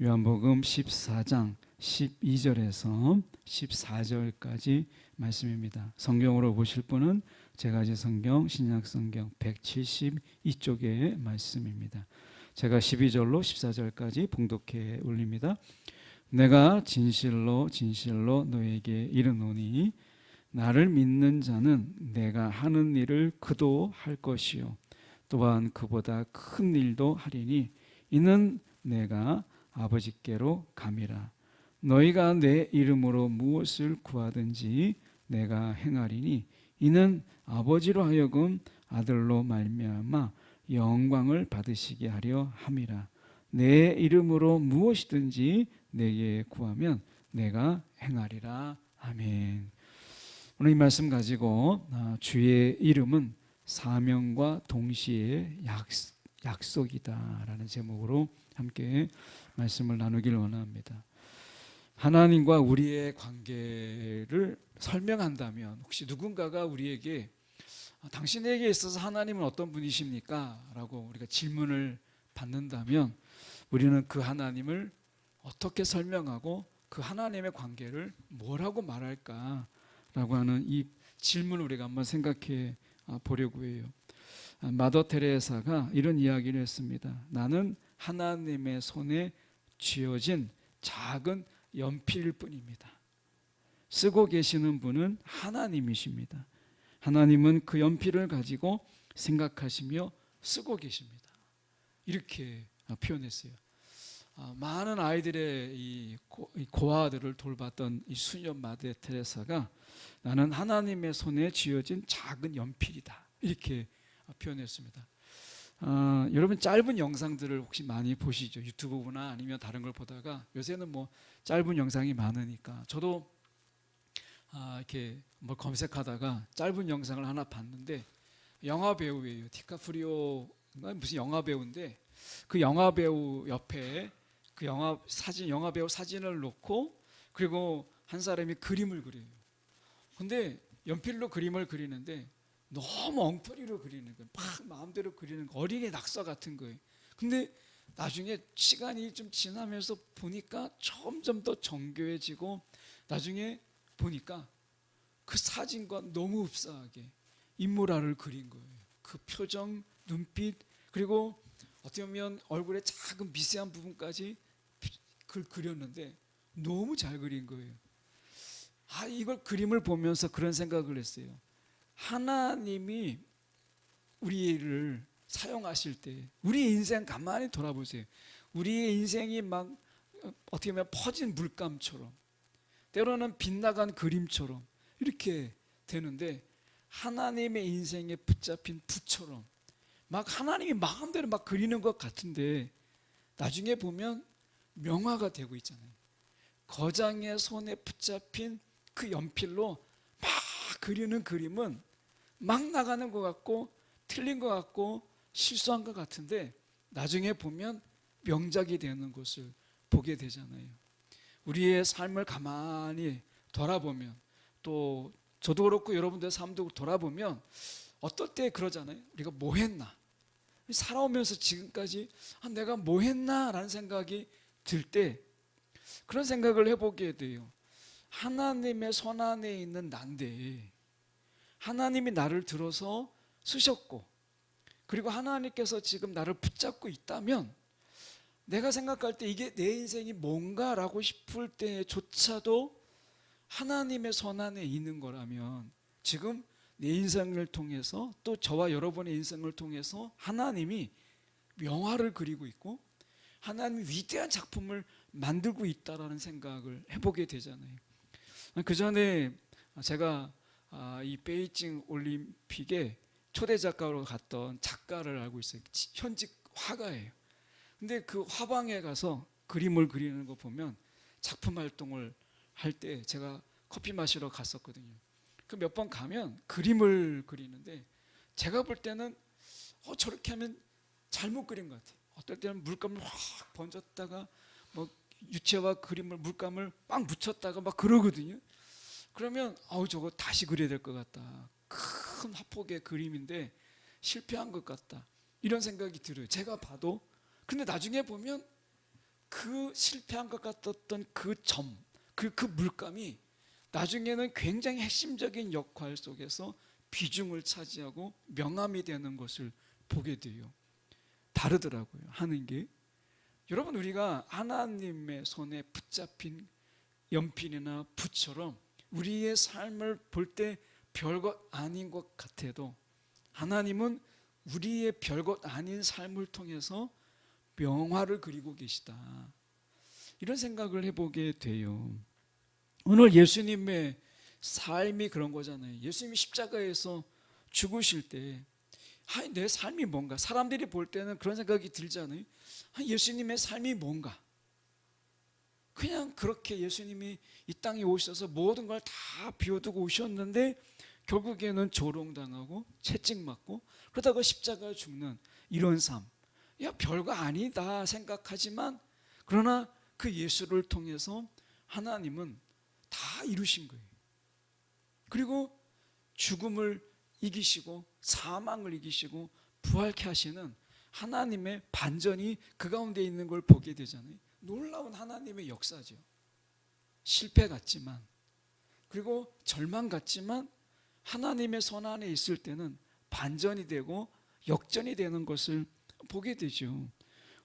요한복음 14장 12절에서 14절까지 말씀입니다. 성경으로 보실 분은 제가지 성경 신약성경 172쪽의 말씀입니다. 제가 12절로 14절까지 봉독해 올립니다. 내가 진실로 진실로 너에게 이르노니 나를 믿는 자는 내가 하는 일을 그도 할 것이요 또한 그보다 큰 일도 하리니 이는 내가 아버지께로 감이라. 너희가 내 이름으로 무엇을 구하든지 내가 행하리니 이는 아버지로 하여금 아들로 말미암아 영광을 받으시게 하려 함이라. 내 이름으로 무엇이든지 내게 구하면 내가 행하리라. 아멘. 오늘 이 말씀 가지고 주의 이름은 사명과 동시에 약속이다라는 제목으로 함께 말씀을 나누길 원합니다. 하나님과 우리의 관계를 설명한다면 혹시 누군가가 우리에게 당신에게 있어서 하나님은 어떤 분이십니까? 라고 우리가 질문을 받는다면 우리는 그 하나님을 어떻게 설명하고 그 하나님의 관계를 뭐라고 말할까? 라고 하는 이 질문을 우리가 한번 생각해 보려고 해요. 마더 테레사가 이런 이야기를 했습니다. 나는 하나님의 손에 쥐어진 작은 연필일 뿐입니다. 쓰고 계시는 분은 하나님이십니다. 하나님은 그 연필을 가지고 생각하시며 쓰고 계십니다. 이렇게 표현했어요. 많은 아이들의 이 고아들을 돌봤던 이 수녀 마더 테레사가 나는 하나님의 손에 쥐어진 작은 연필이다. 이렇게 표현했습니다. 여러분 짧은 영상들을 혹시 많이 보시죠? 유튜브나 아니면 다른 걸 보다가 요새는 뭐 짧은 영상이 많으니까 저도 이렇게 뭐 검색하다가 짧은 영상을 하나 봤는데 영화 배우예요. 디카프리오가 무슨 영화 배우인데 그 영화 배우 옆에 그 영화 배우 사진을 놓고 그리고 한 사람이 그림을 그려요. 근데 연필로 그림을 그리는데 너무 엉터리로 그리는 거예요. 막 마음대로 그리는 거. 어린이 낙서 같은 거예요. 근데 나중에 시간이 좀 지나면서 보니까 점점 더 정교해지고 나중에 보니까 그 사진과 너무 흡사하게 인물화를 그린 거예요. 그 표정, 눈빛 그리고 어떻게 보면 얼굴의 작은 미세한 부분까지 그렸는데 너무 잘 그린 거예요. 이걸 그림을 보면서 그런 생각을 했어요. 하나님이 우리를 사용하실 때 우리 인생 가만히 돌아보세요. 우리의 인생이 막 어떻게 보면 퍼진 물감처럼 때로는 빗나간 그림처럼 이렇게 되는데 하나님의 인생에 붙잡힌 붓처럼 막 하나님이 마음대로 막 그리는 것 같은데 나중에 보면 명화가 되고 있잖아요. 거장의 손에 붙잡힌 그 연필로 막 그리는 그림은 막 나가는 것 같고 틀린 것 같고 실수한 것 같은데 나중에 보면 명작이 되는 것을 보게 되잖아요. 우리의 삶을 가만히 돌아보면 또 저도 그렇고 여러분들의 삶도 돌아보면 어떨 때 그러잖아요. 우리가 뭐 했나? 살아오면서 지금까지 내가 뭐 했나? 라는 생각이 들 때 그런 생각을 해보게 돼요. 하나님의 손 안에 있는 난데 하나님이 나를 들어서 쓰셨고 그리고 하나님께서 지금 나를 붙잡고 있다면 내가 생각할 때 이게 내 인생이 뭔가라고 싶을 때조차도 하나님의 손 안에 있는 거라면 지금 내 인생을 통해서 또 저와 여러분의 인생을 통해서 하나님이 명화를 그리고 있고 하나님이 위대한 작품을 만들고 있다라는 생각을 해보게 되잖아요. 그 전에 제가 이 베이징 올림픽에 초대 작가로 갔던 작가를 알고 있어요. 현직 화가예요. 근데 그 화방에 가서 그림을 그리는 거 보면 작품 활동을 할 때 제가 커피 마시러 갔었거든요. 그 몇 번 가면 그림을 그리는데 제가 볼 때는 저렇게 하면 잘못 그린 것 같아요. 어떨 때는 물감을 확 번졌다가 뭐 유채와 그림을 물감을 막 묻혔다가 막 그러거든요. 그러면 저거 다시 그려야 될 것 같다. 큰 화폭의 그림인데 실패한 것 같다. 이런 생각이 들어요. 제가 봐도. 근데 나중에 보면 그 실패한 것 같았던 그 점, 그 물감이 나중에는 굉장히 핵심적인 역할 속에서 비중을 차지하고 명함이 되는 것을 보게 돼요. 다르더라고요, 하는 게. 여러분, 우리가 하나님의 손에 붙잡힌 연필이나 붓처럼 우리의 삶을 볼 때 별것 아닌 것 같아도 하나님은 우리의 별것 아닌 삶을 통해서 명화를 그리고 계시다, 이런 생각을 해보게 돼요. 오늘 예수님의 삶이 그런 거잖아요. 예수님이 십자가에서 죽으실 때 내 삶이 뭔가, 사람들이 볼 때는 그런 생각이 들잖아요. 예수님의 삶이 뭔가, 그냥 그렇게 예수님이 이 땅에 오셔서 모든 걸 다 비워두고 오셨는데 결국에는 조롱당하고 채찍맞고 그러다가 십자가에 죽는 이런 삶, 야, 별거 아니다 생각하지만, 그러나 그 예수를 통해서 하나님은 다 이루신 거예요. 그리고 죽음을 이기시고 사망을 이기시고 부활케 하시는 하나님의 반전이 그 가운데 있는 걸 보게 되잖아요. 놀라운 하나님의 역사죠. 실패 같지만, 그리고 절망 같지만 하나님의 손 안에 있을 때는 반전이 되고 역전이 되는 것을 보게 되죠.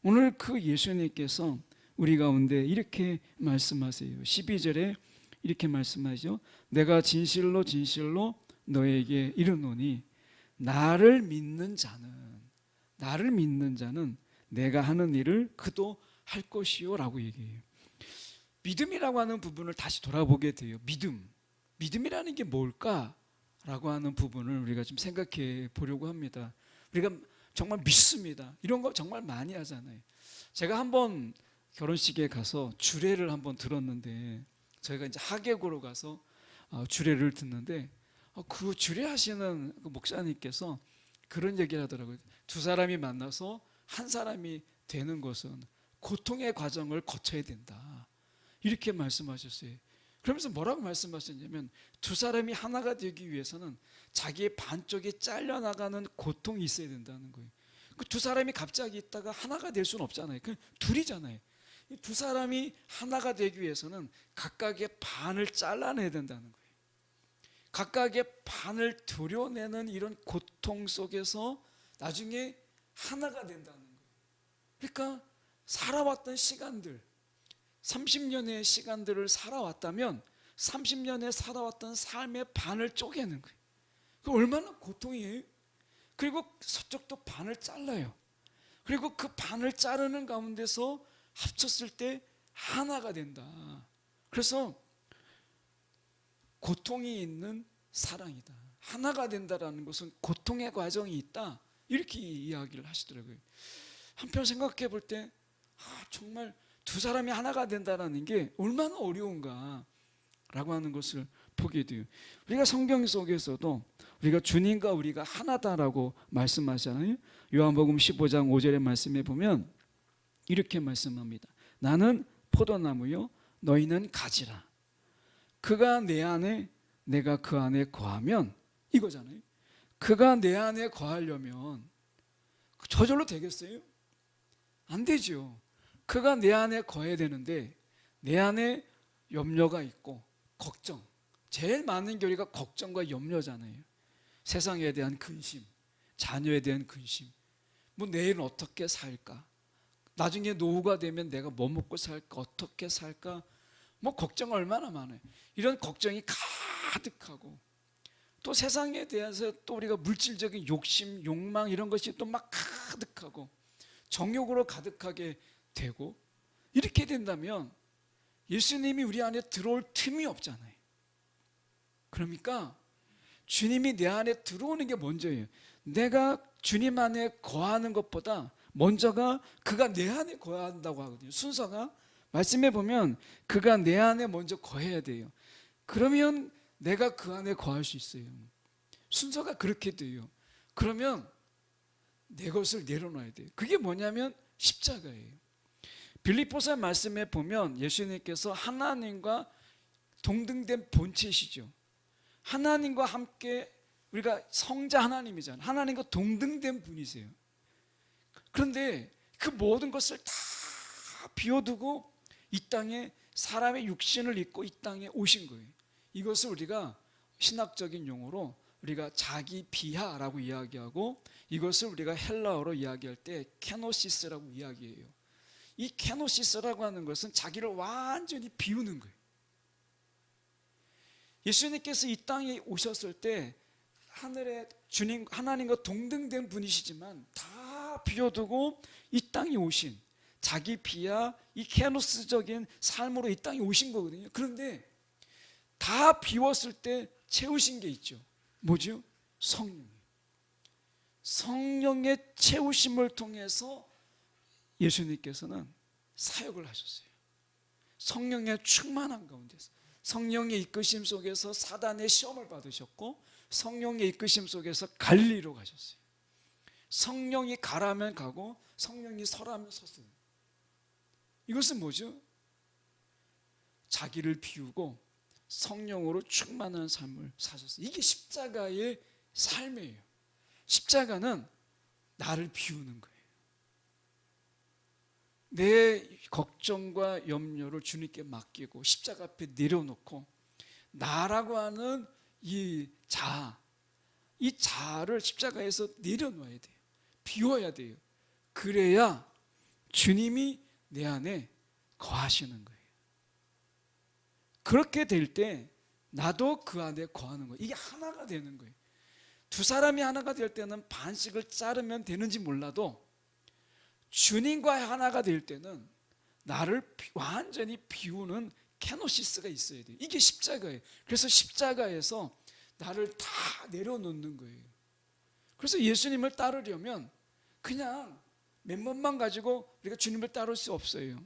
오늘 그 예수님께서 우리 가운데 이렇게 말씀하세요. 12절에 이렇게 말씀하죠. 내가 진실로 진실로 너에게 이르노니 나를 믿는 자는 내가 하는 일을 그도 할 것이요 라고 얘기해요. 믿음이라고 하는 부분을 다시 돌아보게 돼요. 믿음이라는 게 뭘까? 라고 하는 부분을 우리가 좀 생각해 보려고 합니다. 우리가 정말 믿습니다, 이런 거 정말 많이 하잖아요. 제가 한번 결혼식에 가서 주례를 한번 들었는데, 저희가 이제 하객으로 가서 주례를 듣는데 그 주례하시는 그 목사님께서 그런 얘기를 하더라고요. 두 사람이 만나서 한 사람이 되는 것은 고통의 과정을 거쳐야 된다, 이렇게 말씀하셨어요. 그러면서 뭐라고 말씀하셨냐면, 두 사람이 하나가 되기 위해서는 자기의 반쪽이 잘려나가는 고통이 있어야 된다는 거예요. 그 두 사람이 갑자기 있다가 하나가 될 수는 없잖아요. 그 둘이잖아요. 두 사람이 하나가 되기 위해서는 각각의 반을 잘라내야 된다는 거예요. 각각의 반을 도려내는 이런 고통 속에서 나중에 하나가 된다는 거예요. 그러니까 살아왔던 시간들, 30년의 시간들을 살아왔다면 30년에 살아왔던 삶의 반을 쪼개는 거예요. 그 얼마나 고통이에요. 그리고 서쪽도 반을 잘라요. 그리고 그 반을 자르는 가운데서 합쳤을 때 하나가 된다. 그래서 고통이 있는 사랑이다. 하나가 된다라는 것은 고통의 과정이 있다, 이렇게 이야기를 하시더라고요. 한편 생각해 볼 때 정말 두 사람이 하나가 된다는 게 얼마나 어려운가 라고 하는 것을 보게 돼요. 우리가 성경 속에서도 우리가 주님과 우리가 하나다라고 말씀하잖아요. 요한복음 15장 5절의 말씀에 보면 이렇게 말씀합니다. 나는 포도나무요 너희는 가지라. 그가 내 안에 내가 그 안에 거하면, 이거잖아요. 그가 내 안에 거하려면 저절로 되겠어요? 안 되죠. 그가 내 안에 거해야 되는데 내 안에 염려가 있고 걱정, 제일 많은 게 우리가 걱정과 염려잖아요. 세상에 대한 근심, 자녀에 대한 근심, 뭐 내일은 어떻게 살까, 나중에 노후가 되면 내가 뭐 먹고 살까, 어떻게 살까, 뭐 걱정 얼마나 많아요. 이런 걱정이 가득하고, 또 세상에 대해서 또 우리가 물질적인 욕심, 욕망 이런 것이 또 막 가득하고 정욕으로 가득하게 되고, 이렇게 된다면 예수님이 우리 안에 들어올 틈이 없잖아요. 그러니까 주님이 내 안에 들어오는 게 먼저예요. 내가 주님 안에 거하는 것보다 먼저가 그가 내 안에 거한다고 하거든요. 순서가 말씀해 보면 그가 내 안에 먼저 거해야 돼요. 그러면 내가 그 안에 거할 수 있어요. 순서가 그렇게 돼요. 그러면 내 것을 내려놔야 돼요. 그게 뭐냐면 십자가예요. 빌립보서 말씀에 보면 예수님께서 하나님과 동등된 본체시죠. 하나님과 함께, 우리가 성자 하나님이잖아요. 하나님과 동등된 분이세요. 그런데 그 모든 것을 다 비워두고 이 땅에 사람의 육신을 입고 이 땅에 오신 거예요. 이것을 우리가 신학적인 용어로 우리가 자기 비하라고 이야기하고, 이것을 우리가 헬라어로 이야기할 때 케노시스라고 이야기해요. 이 케노시스라고 하는 것은 자기를 완전히 비우는 거예요. 예수님께서 이 땅에 오셨을 때 하늘의 주님 하나님과 동등된 분이시지만 다 비워두고 이 땅에 오신 자기 비하, 이 케노스적인 삶으로 이 땅에 오신 거거든요. 그런데 다 비웠을 때 채우신 게 있죠. 뭐죠? 성령. 성령의 채우심을 통해서 예수님께서는 사역을 하셨어요. 성령의 충만한 가운데서, 성령의 이끄심 속에서 사단의 시험을 받으셨고, 성령의 이끄심 속에서 갈릴리로 가셨어요. 성령이 가라면 가고 성령이 서라면 섰어요. 이것은 뭐죠? 자기를 비우고 성령으로 충만한 삶을 사셨어요. 이게 십자가의 삶이에요. 십자가는 나를 비우는 거예요. 내 걱정과 염려를 주님께 맡기고 십자가 앞에 내려놓고 나라고 하는 이 자아를 십자가에서 내려놓아야 돼요. 비워야 돼요. 그래야 주님이 내 안에 거하시는 거예요. 그렇게 될 때 나도 그 안에 거하는 거예요. 이게 하나가 되는 거예요. 두 사람이 하나가 될 때는 반씩을 자르면 되는지 몰라도 주님과 하나가 될 때는 나를 완전히 비우는 케노시스가 있어야 돼요. 이게 십자가예요. 그래서 십자가에서 나를 다 내려놓는 거예요. 그래서 예수님을 따르려면 그냥 맨몸만 가지고 우리가 주님을 따를 수 없어요.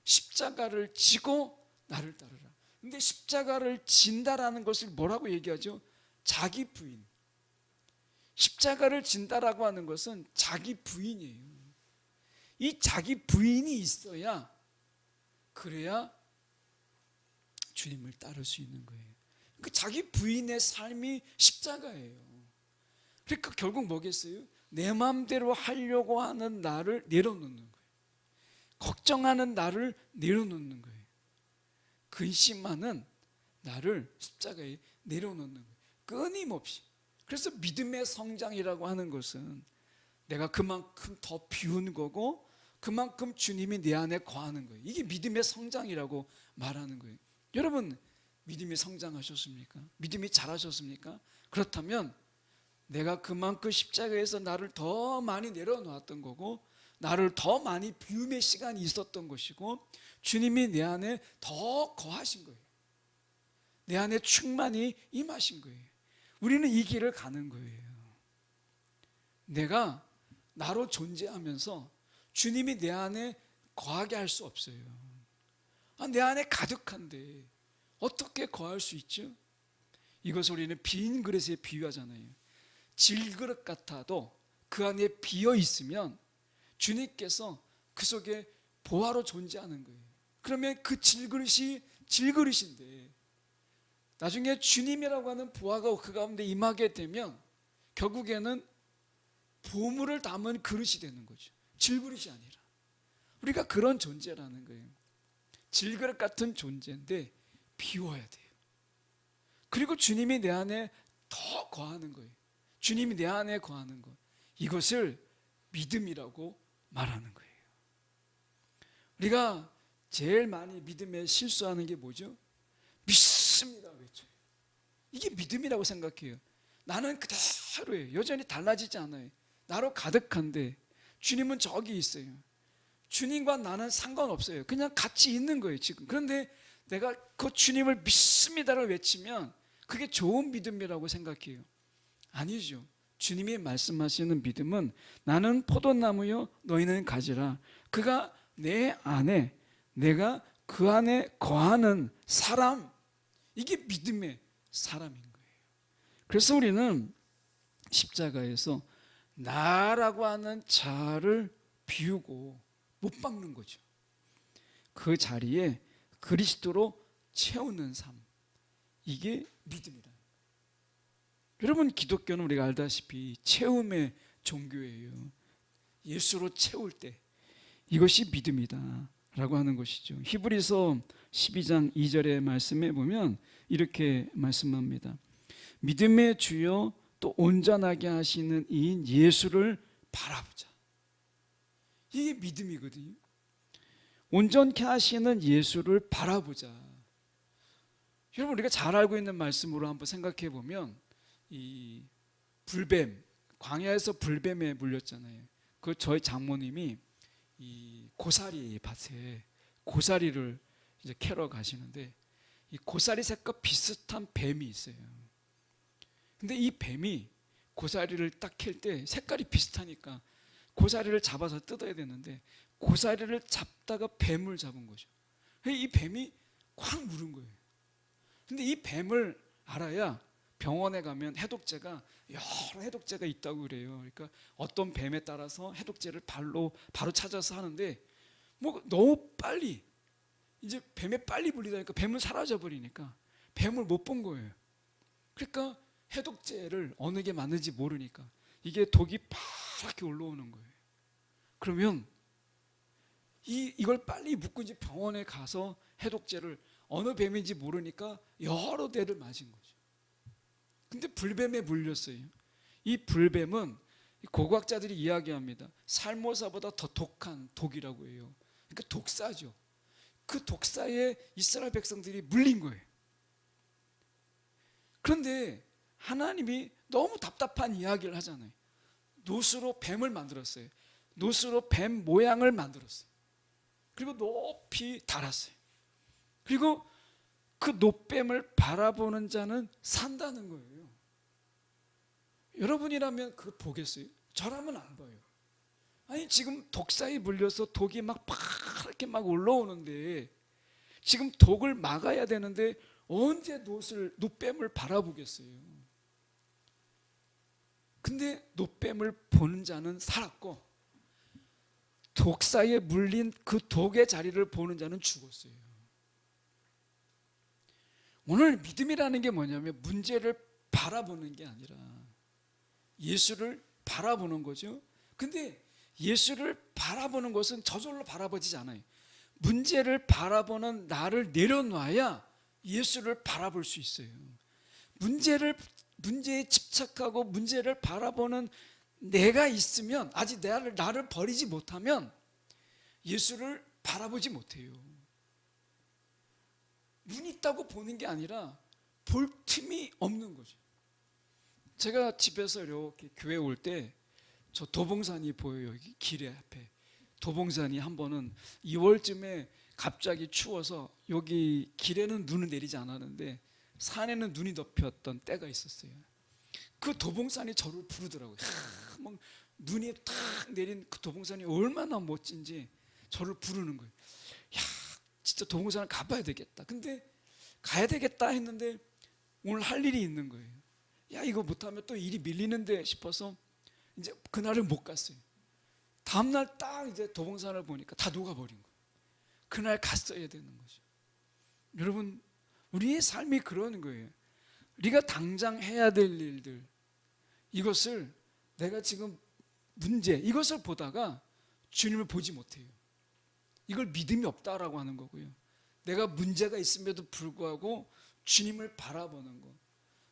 십자가를 지고 나를 따르라. 근데 십자가를 진다라는 것을 뭐라고 얘기하죠? 자기 부인. 십자가를 진다라고 하는 것은 자기 부인이에요. 이 자기 부인이 있어야, 그래야 주님을 따를 수 있는 거예요. 그 자기 부인의 삶이 십자가예요. 그러니까 결국 뭐겠어요? 내 마음대로 하려고 하는 나를 내려놓는 거예요. 걱정하는 나를 내려놓는 거예요. 근심하는 나를 십자가에 내려놓는 거예요. 끊임없이. 그래서 믿음의 성장이라고 하는 것은 내가 그만큼 더 비운 거고, 그만큼 주님이 내 안에 거하는 거예요. 이게 믿음의 성장이라고 말하는 거예요. 여러분, 믿음이 성장하셨습니까? 믿음이 자라셨습니까? 그렇다면 내가 그만큼 십자가에서 나를 더 많이 내려놓았던 거고, 나를 더 많이 비움의 시간이 있었던 것이고, 주님이 내 안에 더 거하신 거예요. 내 안에 충만히 임하신 거예요. 우리는 이 길을 가는 거예요. 내가 나로 존재하면서 주님이 내 안에 거하게 할 수 없어요. 내 안에 가득한데 어떻게 거할 수 있죠? 이것을 우리는 빈 그릇에 비유하잖아요. 질그릇 같아도 그 안에 비어 있으면 주님께서 그 속에 보화로 존재하는 거예요. 그러면 그 질그릇이 질그릇인데 나중에 주님이라고 하는 보화가 그 가운데 임하게 되면 결국에는 보물을 담은 그릇이 되는 거죠. 질그릇이 아니라. 우리가 그런 존재라는 거예요. 질그릇 같은 존재인데 비워야 돼요. 그리고 주님이 내 안에 더 거하는 거예요. 주님이 내 안에 거하는 것, 이것을 믿음이라고 말하는 거예요. 우리가 제일 많이 믿음에 실수하는 게 뭐죠? 믿습니다 외쳐요. 이게 믿음이라고 생각해요. 나는 그대로예요. 여전히 달라지지 않아요. 나로 가득한데 주님은 저기 있어요. 주님과 나는 상관없어요. 그냥 같이 있는 거예요 지금. 그런데 내가 그 주님을 믿습니다를 외치면 그게 좋은 믿음이라고 생각해요. 아니죠. 주님이 말씀하시는 믿음은 나는 포도나무요 너희는 가지라. 그가 내 안에, 내가 그 안에 거하는 사람, 이게 믿음의 사람인 거예요. 그래서 우리는 십자가에서 나라고 하는 자아를 비우고 못 박는 거죠. 그 자리에 그리스도로 채우는 삶, 이게 믿음이다. 여러분, 기독교는 우리가 알다시피 채움의 종교예요. 예수로 채울 때 이것이 믿음이다. 라고 하는 것이죠. 히브리서 12장 2절의 말씀에 보면 이렇게 말씀합니다. 믿음의 주요 또 온전하게 하시는 이인 예수를 바라보자. 이게 믿음이거든요. 온전케 하시는 예수를 바라보자. 여러분, 우리가 잘 알고 있는 말씀으로 한번 생각해 보면 이 불뱀, 광야에서 불뱀에 물렸잖아요. 그 저희 장모님이 이 고사리 밭에 고사리를 이제 캐러 가시는데 이 고사리 색과 비슷한 뱀이 있어요. 근데 이 뱀이 고사리를 딱 캘 때 색깔이 비슷하니까 고사리를 잡아서 뜯어야 되는데 고사리를 잡다가 뱀을 잡은 거죠. 이 뱀이 콱 물은 거예요. 근데 이 뱀을 알아야 병원에 가면 해독제가 여러 해독제가 있다고 그래요. 그러니까 어떤 뱀에 따라서 해독제를 바로 찾아서 하는데 뭐 너무 빨리 이제 뱀에 빨리 물리다 보니까 뱀은 사라져 버리니까 뱀을 못 본 거예요. 그러니까 해독제를 어느 게 맞는지 모르니까 이게 독이 파랗게 올라오는 거예요. 그러면 이걸 빨리 묶고 이제 병원에 가서 해독제를 어느 뱀인지 모르니까 여러 대를 맞은 거죠. 근데 불뱀에 물렸어요. 이 불뱀은 고고학자들이 이야기합니다. 살모사보다 더 독한 독이라고 해요. 그러니까 독사죠. 그 독사에 이스라엘 백성들이 물린 거예요. 그런데 하나님이 너무 답답한 이야기를 하잖아요. 노스로 뱀을 만들었어요. 노스로 뱀 모양을 만들었어요. 그리고 높이 달았어요. 그리고 그 노뱀을 바라보는 자는 산다는 거예요. 여러분이라면 그거 보겠어요? 저라면 안 봐요. 아니 지금 독사에 물려서 독이 막 파랗게 막 올라오는데 지금 독을 막아야 되는데 언제 노뱀을 바라보겠어요? 근데 노뱀을 보는 자는 살았고 독사에 물린 그 독의 자리를 보는 자는 죽었어요. 오늘 믿음이라는 게 뭐냐면 문제를 바라보는 게 아니라 예수를 바라보는 거죠. 근데 예수를 바라보는 것은 저절로 바라보지 않아요. 문제를 바라보는 나를 내려놔야 예수를 바라볼 수 있어요. 문제에 집착하고 문제를 바라보는 내가 있으면 아직 나를 버리지 못하면 예수를 바라보지 못해요. 눈이 있다고 보는 게 아니라 볼 틈이 없는 거죠. 제가 집에서 이렇게 교회 올 때 저 도봉산이 보여요. 여기 길에 앞에 도봉산이 한 번은 2월쯤에 갑자기 추워서 여기 길에는 눈은 내리지 않았는데 산에는 눈이 덮였던 때가 있었어요. 그 도봉산이 저를 부르더라고요. 막 눈이 탁 내린 그 도봉산이 얼마나 멋진지 저를 부르는 거예요. 야, 진짜 도봉산을 가봐야 되겠다. 근데 가야 되겠다 했는데 오늘 할 일이 있는 거예요. 야, 이거 못하면 또 일이 밀리는데 싶어서 이제 그날을 못 갔어요. 다음날 딱 이제 도봉산을 보니까 다 녹아버린 거예요. 그날 갔어야 되는 거죠. 여러분, 우리의 삶이 그러는 거예요. 우리가 당장 해야 될 일들, 이것을 내가 지금 이것을 보다가 주님을 보지 못해요. 이걸 믿음이 없다라고 하는 거고요. 내가 문제가 있음에도 불구하고 주님을 바라보는 것,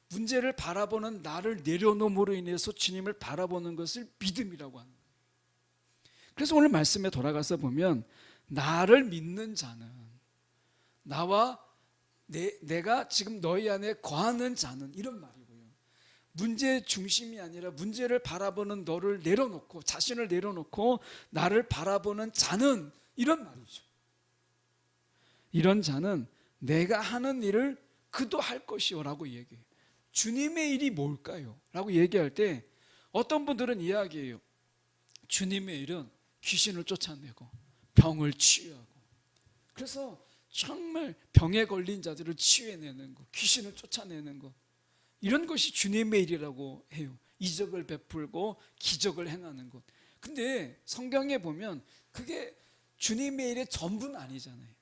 문제를 바라보는 나를 내려놓음으로 인해서 주님을 바라보는 것을 믿음이라고 하는 거예요. 그래서 오늘 말씀에 돌아가서 보면 나를 믿는 자는, 나와 내가 지금 너희 안에 거하는 자는, 이런 말이고요. 문제의 중심이 아니라 문제를 바라보는 너를 내려놓고, 자신을 내려놓고 나를 바라보는 자는, 이런 말이죠. 이런 자는 내가 하는 일을 그도 할 것이요 라고 얘기해요. 주님의 일이 뭘까요? 라고 얘기할 때 어떤 분들은 이야기해요. 주님의 일은 귀신을 쫓아내고 병을 치유하고, 그래서 정말 병에 걸린 자들을 치유해내는 것, 귀신을 쫓아내는 것, 이런 것이 주님의 일이라고 해요. 이적을 베풀고 기적을 행하는 것. 근데 성경에 보면 그게 주님의 일의 전부는 아니잖아요.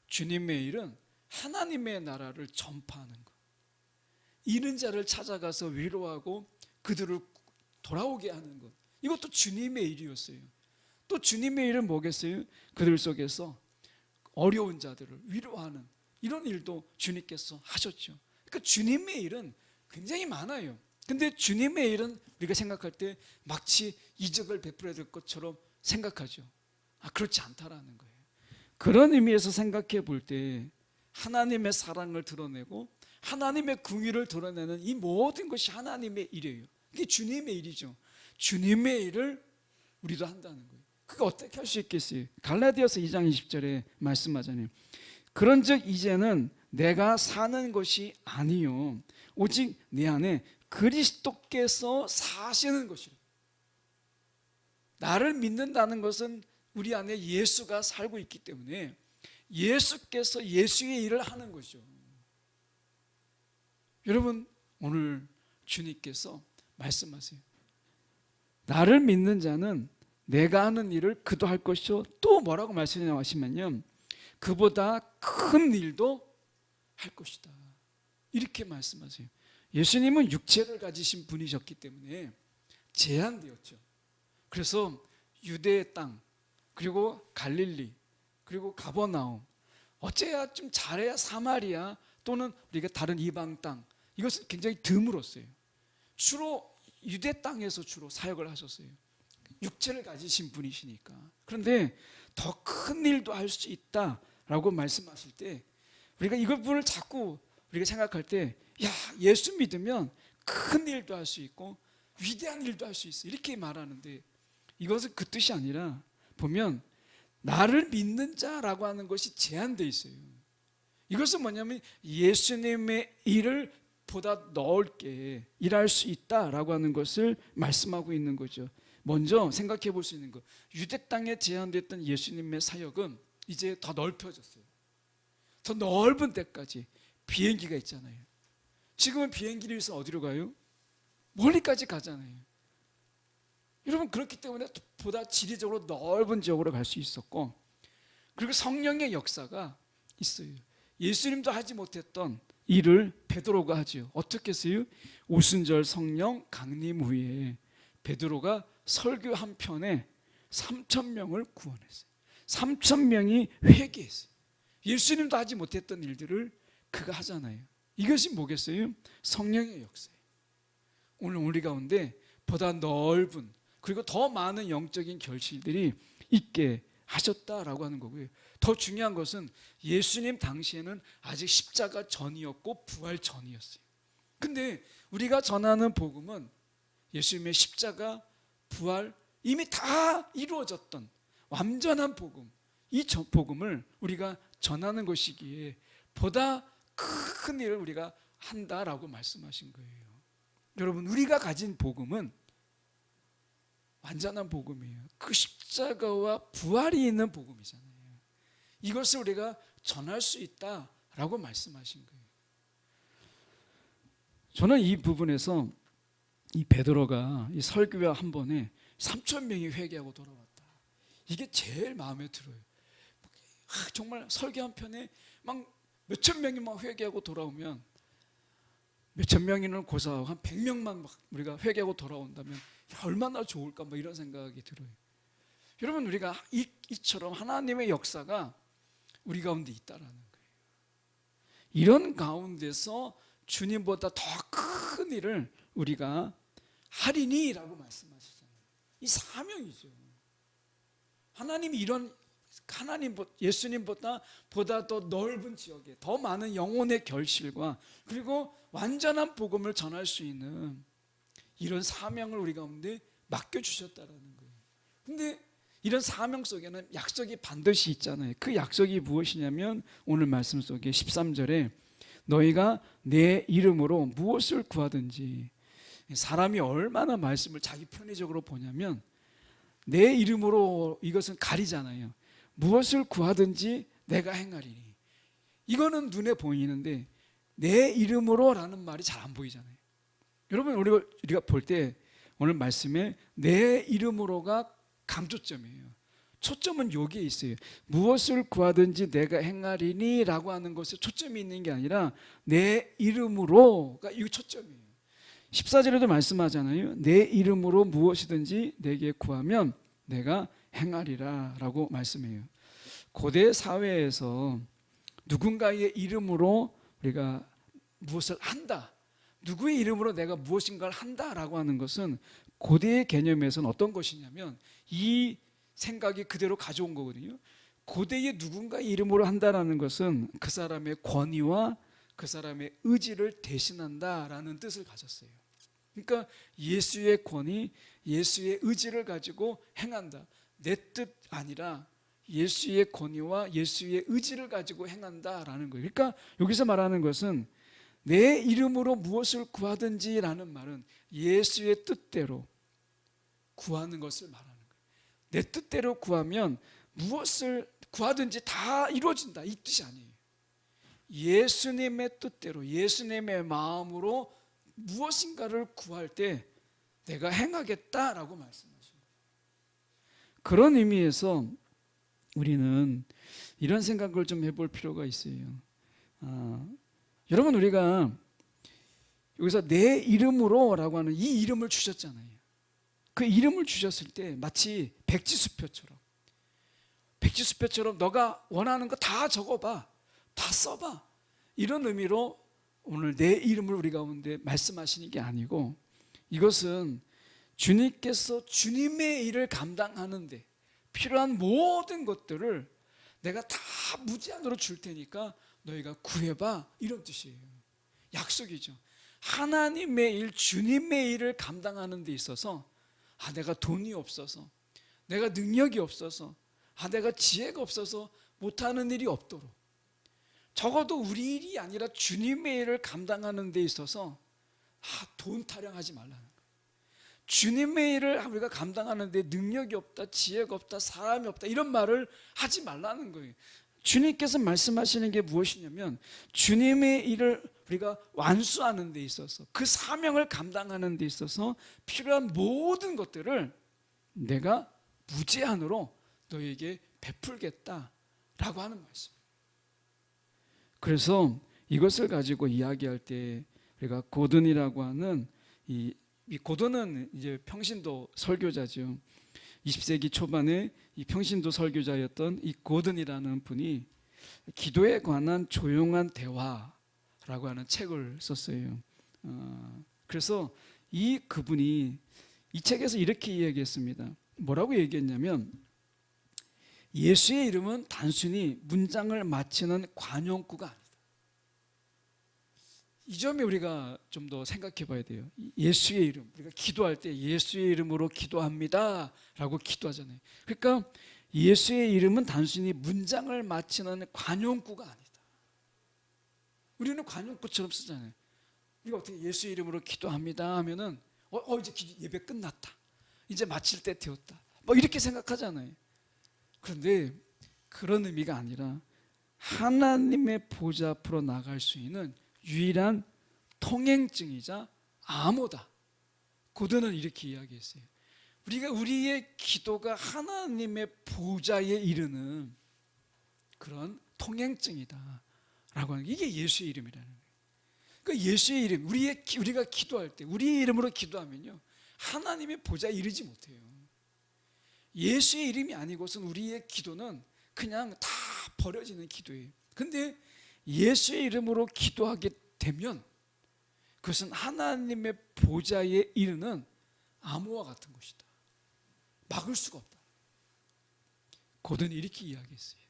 주님의 일은 하나님의 나라를 전파하는 것, 잃은 자를 찾아가서 위로하고 그들을 돌아오게 하는 것, 이것도 주님의 일이었어요. 또 주님의 일은 뭐겠어요? 그들 속에서 어려운 자들을 위로하는 이런 일도 주님께서 하셨죠. 그러니까 주님의 일은 굉장히 많아요. 근데 주님의 일은 우리가 생각할 때 마치 이적을 베풀어야 될 것처럼 생각하죠. 그렇지 않다라는 거예요. 그런 의미에서 생각해 볼 때 하나님의 사랑을 드러내고 하나님의 긍휼을 드러내는 이 모든 것이 하나님의 일이에요. 이게 주님의 일이죠. 주님의 일을 우리도 한다는 거예요. 그게 어떻게 할 수 있겠어요? 갈라디아서 2장 20절에 말씀하잖아요. 그런즉 이제는 내가 사는 것이 아니요 오직 내 안에 그리스도께서 사시는 것이라. 나를 믿는다는 것은 우리 안에 예수가 살고 있기 때문에 예수께서 예수의 일을 하는 것이죠. 여러분, 오늘 주님께서 말씀하세요. 나를 믿는 자는 내가 하는 일을 그도 할 것이요, 또 뭐라고 말씀하시면요, 그보다 큰 일도 할 것이다, 이렇게 말씀하세요. 예수님은 육체를 가지신 분이셨기 때문에 제한되었죠. 그래서 유대의 땅, 그리고 갈릴리, 그리고 가버나움, 어째야 좀 잘해야 사마리아 또는 우리가 다른 이방 땅, 이것은 굉장히 드물었어요. 주로 유대 땅에서 주로 사역을 하셨어요. 육체를 가지신 분이시니까. 그런데 더 큰 일도 할 수 있다라고 말씀하실 때 우리가 이걸 분을 자꾸 우리가 생각할 때, 야, 예수 믿으면 큰 일도 할 수 있고 위대한 일도 할 수 있어, 이렇게 말하는데 이것은 그 뜻이 아니라 보면 나를 믿는 자라고 하는 것이 제한되어 있어요. 이것은 뭐냐면 예수님의 일을 보다 넓게 일할 수 있다라고 하는 것을 말씀하고 있는 거죠. 먼저 생각해 볼 수 있는 것, 유대 땅에 제한됐던 예수님의 사역은 이제 더 넓혀졌어요. 더 넓은 데까지 비행기가 있잖아요. 지금은 비행기를 위해서 어디로 가요? 멀리까지 가잖아요. 여러분, 그렇기 때문에 보다 지리적으로 넓은 지역으로 갈 수 있었고, 그리고 성령의 역사가 있어요. 예수님도 하지 못했던 일을 베드로가 하지요. 어떻게 했어요? 오순절 성령 강림 후에 베드로가 설교 한 편에 3,000명을 구원했어요. 3,000명이 회개했어요. 예수님도 하지 못했던 일들을 그가 하잖아요. 이것이 뭐겠어요? 성령의 역사예요. 오늘 우리 가운데 보다 넓은, 그리고 더 많은 영적인 결실들이 있게 하셨다라고 하는 거고요. 더 중요한 것은 예수님 당시에는 아직 십자가 전이었고 부활 전이었어요. 근데 우리가 전하는 복음은 예수님의 십자가, 부활 이미 다 이루어졌던 완전한 복음, 이 복음을 우리가 전하는 것이기에 보다 큰 일을 우리가 한다라고 말씀하신 거예요. 여러분, 우리가 가진 복음은 완전한 복음이에요. 그 십자가와 부활이 있는 복음이잖아요. 이것을 우리가 전할 수 있다라고 말씀하신 거예요. 저는 이 부분에서 이 베드로가 이 설교회 한 번에 3,000명이 회개하고 돌아왔다, 이게 제일 마음에 들어요. 정말 설교 한 편에 막 몇천 명이 막 회개하고 돌아오면, 몇천 명이는 고사하고 한 100명만 막 우리가 회개하고 돌아온다면 얼마나 좋을까, 뭐 이런 생각이 들어요. 여러분, 우리가 이처럼 하나님의 역사가 우리 가운데 있다라는 거예요. 이런 가운데서 주님보다 더 큰 일을 우리가 하리니라고 말씀하시잖아요. 이 사명이죠. 하나님이 예수님보다 더 넓은 지역에 더 많은 영혼의 결실과 그리고 완전한 복음을 전할 수 있는 이런 사명을 우리 가운데 맡겨주셨다라는 거예요. 근데 이런 사명 속에는 약속이 반드시 있잖아요. 그 약속이 무엇이냐면 오늘 말씀 속에 13절에 너희가 내 이름으로 무엇을 구하든지, 사람이 얼마나 말씀을 자기 편의적으로 보냐면 내 이름으로 이것은 가리잖아요. 무엇을 구하든지 내가 행하리니, 이거는 눈에 보이는데 내 이름으로 라는 말이 잘 안 보이잖아요. 여러분, 우리가 볼 때 오늘 말씀에 내 이름으로가 강조점이에요. 초점은 여기에 있어요. 무엇을 구하든지 내가 행하리니 라고 하는 것에 초점이 있는 게 아니라 내 이름으로가 이 초점이에요. 14절에도 말씀하잖아요. 내 이름으로 무엇이든지 내게 구하면 내가 행하리라 라고 말씀해요. 고대 사회에서 누군가의 이름으로 우리가 무엇을 한다, 누구의 이름으로 내가 무엇인가를 한다라고 하는 것은 고대의 개념에서는 어떤 것이냐면 이 생각이 그대로 가져온 거거든요. 고대의 누군가의 이름으로 한다라는 것은 그 사람의 권위와 그 사람의 의지를 대신한다라는 뜻을 가졌어요. 그러니까 예수의 권위, 예수의 의지를 가지고 행한다. 내 뜻 아니라 예수의 권위와 예수의 의지를 가지고 행한다라는 거예요. 그러니까 여기서 말하는 것은 내 이름으로 무엇을 구하든지라는 말은 예수의 뜻대로 구하는 것을 말하는 거예요. 내 뜻대로 구하면 무엇을 구하든지 다 이루어진다, 이 뜻이 아니에요. 예수님의 뜻대로, 예수님의 마음으로 무엇인가를 구할 때 내가 행하겠다라고 말씀하십니다. 그런 의미에서 우리는 이런 생각을 좀 해볼 필요가 있어요. 여러분, 우리가 여기서 내 이름으로 라고 하는 이 이름을 주셨잖아요. 그 이름을 주셨을 때 마치 백지수표처럼 너가 원하는 거 다 적어봐, 다 써봐, 이런 의미로 오늘 내 이름을 우리 가운데 말씀하시는 게 아니고, 이것은 주님께서 주님의 일을 감당하는데 필요한 모든 것들을 내가 다 무제한으로 줄 테니까 너희가 구해봐, 이런 뜻이에요. 약속이죠. 하나님의 일, 주님의 일을 감당하는 데 있어서 내가 돈이 없어서, 내가 능력이 없어서, 내가 지혜가 없어서 못하는 일이 없도록, 적어도 우리 일이 아니라 주님의 일을 감당하는 데 있어서 돈 타령하지 말라는 거예요. 주님의 일을 우리가 감당하는 데 능력이 없다, 지혜가 없다, 사람이 없다, 이런 말을 하지 말라는 거예요. 주님께서 말씀하시는 게 무엇이냐면 주님의 일을 우리가 완수하는 데 있어서, 그 사명을 감당하는 데 있어서 필요한 모든 것들을 내가 무제한으로 너에게 베풀겠다라고 하는 말씀이에요. 그래서 이것을 가지고 이야기할 때 우리가 고든이라고 하는 이 고든은 이제 평신도 설교자죠. 20세기 초반에 이 평신도 설교자였던 이 고든이라는 분이 기도에 관한 조용한 대화라고 하는 책을 썼어요. 그래서 그분이 이 책에서 이렇게 이야기했습니다. 뭐라고 얘기했냐면, 예수의 이름은 단순히 문장을 마치는 관용구가 아니다. 이 점에 우리가 좀 더 생각해 봐야 돼요. 예수의 이름, 우리가 기도할 때 예수의 이름으로 기도합니다 라고 기도하잖아요. 그러니까 예수의 이름은 단순히 문장을 마치는 관용구가 아니다. 우리는 관용구처럼 쓰잖아요. 우리가 어떻게 예수의 이름으로 기도합니다 하면은 이제 예배 끝났다, 이제 마칠 때 되었다, 이렇게 생각하잖아요. 그런데 그런 의미가 아니라 하나님의 보좌 앞으로 나갈 수 있는 유일한 통행증이자 암호다. 고든은 이렇게 이야기했어요. 우리의 기도가 하나님의 보좌에 이르는 그런 통행증이다 라고 하는 게, 이게 예수의 이름이라는 거예요. 그러니까 예수의 이름, 우리가 기도할 때 우리의 이름으로 기도하면요, 하나님의 보좌에 이르지 못해요. 예수의 이름이 아니고선 우리의 기도는 그냥 다 버려지는 기도예요. 근데 예수의 이름으로 기도하게 되면 그것은 하나님의 보좌에 이르는 암호와 같은 것이다. 막을 수가 없다. 고든이 이렇게 이야기했어요.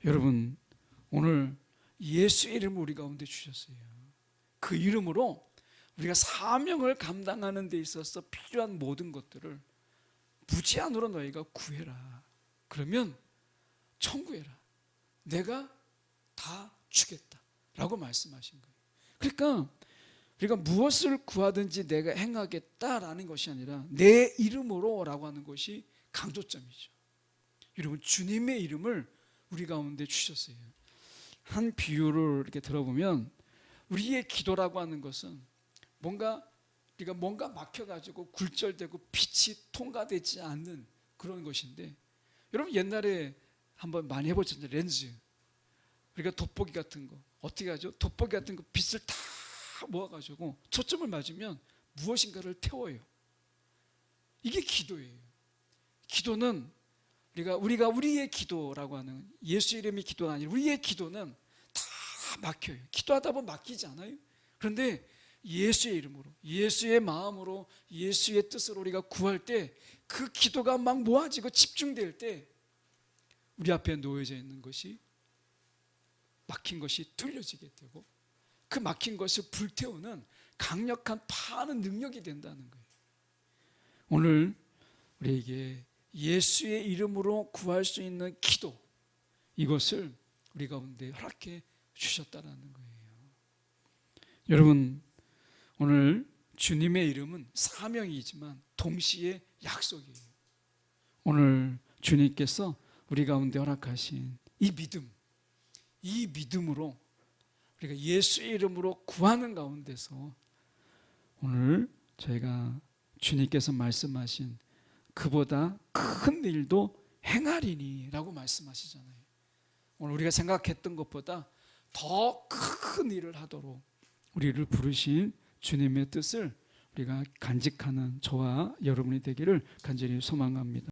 여러분, 오늘 예수의 이름을 우리 가운데 주셨어요. 그 이름으로 우리가 사명을 감당하는 데 있어서 필요한 모든 것들을 무제한으로 너희가 구해라. 그러면 청구해라. 내가 다 주겠다 라고 말씀하신 거예요. 그러니까 우리가 무엇을 구하든지 내가 행하겠다라는 것이 아니라 내 이름으로 라고 하는 것이 강조점이죠. 여러분, 주님의 이름을 우리 가운데 주셨어요. 한 비유를 이렇게 들어보면, 우리의 기도라고 하는 것은 우리가 뭔가 막혀가지고 굴절되고 빛이 통과되지 않는 그런 것인데, 여러분 옛날에 한번 많이 해보셨죠? 렌즈, 우리가 돋보기 같은 거 어떻게 하죠? 돋보기 같은 거 빛을 다 모아가지고 초점을 맞으면 무엇인가를 태워요. 이게 기도예요. 기도는 우리가 우리의 기도라고 하는 예수 이름의 기도가 아니라 우리의 기도는 다 막혀요. 기도하다 보면 막히지 않아요? 그런데 예수의 이름으로, 예수의 마음으로, 예수의 뜻으로 우리가 구할 때 그 기도가 막 모아지고 집중될 때 우리 앞에 놓여져 있는 것이, 막힌 것이 뚫려지게 되고 그 막힌 것을 불태우는 강력한 파는 능력이 된다는 거예요. 오늘 우리에게 예수의 이름으로 구할 수 있는 기도, 이것을 우리 가운데 허락해 주셨다라는 거예요. 여러분, 오늘 주님의 이름은 사명이지만 동시에 약속이에요. 오늘 주님께서 우리 가운데 허락하신 이 믿음, 이 믿음으로 우리가 예수의 이름으로 구하는 가운데서 오늘 저희가 주님께서 말씀하신 그보다 큰 일도 행하리니 라고 말씀하시잖아요. 오늘 우리가 생각했던 것보다 더 큰 일을 하도록 우리를 부르신 주님의 뜻을 우리가 간직하는 저와 여러분이 되기를 간절히 소망합니다.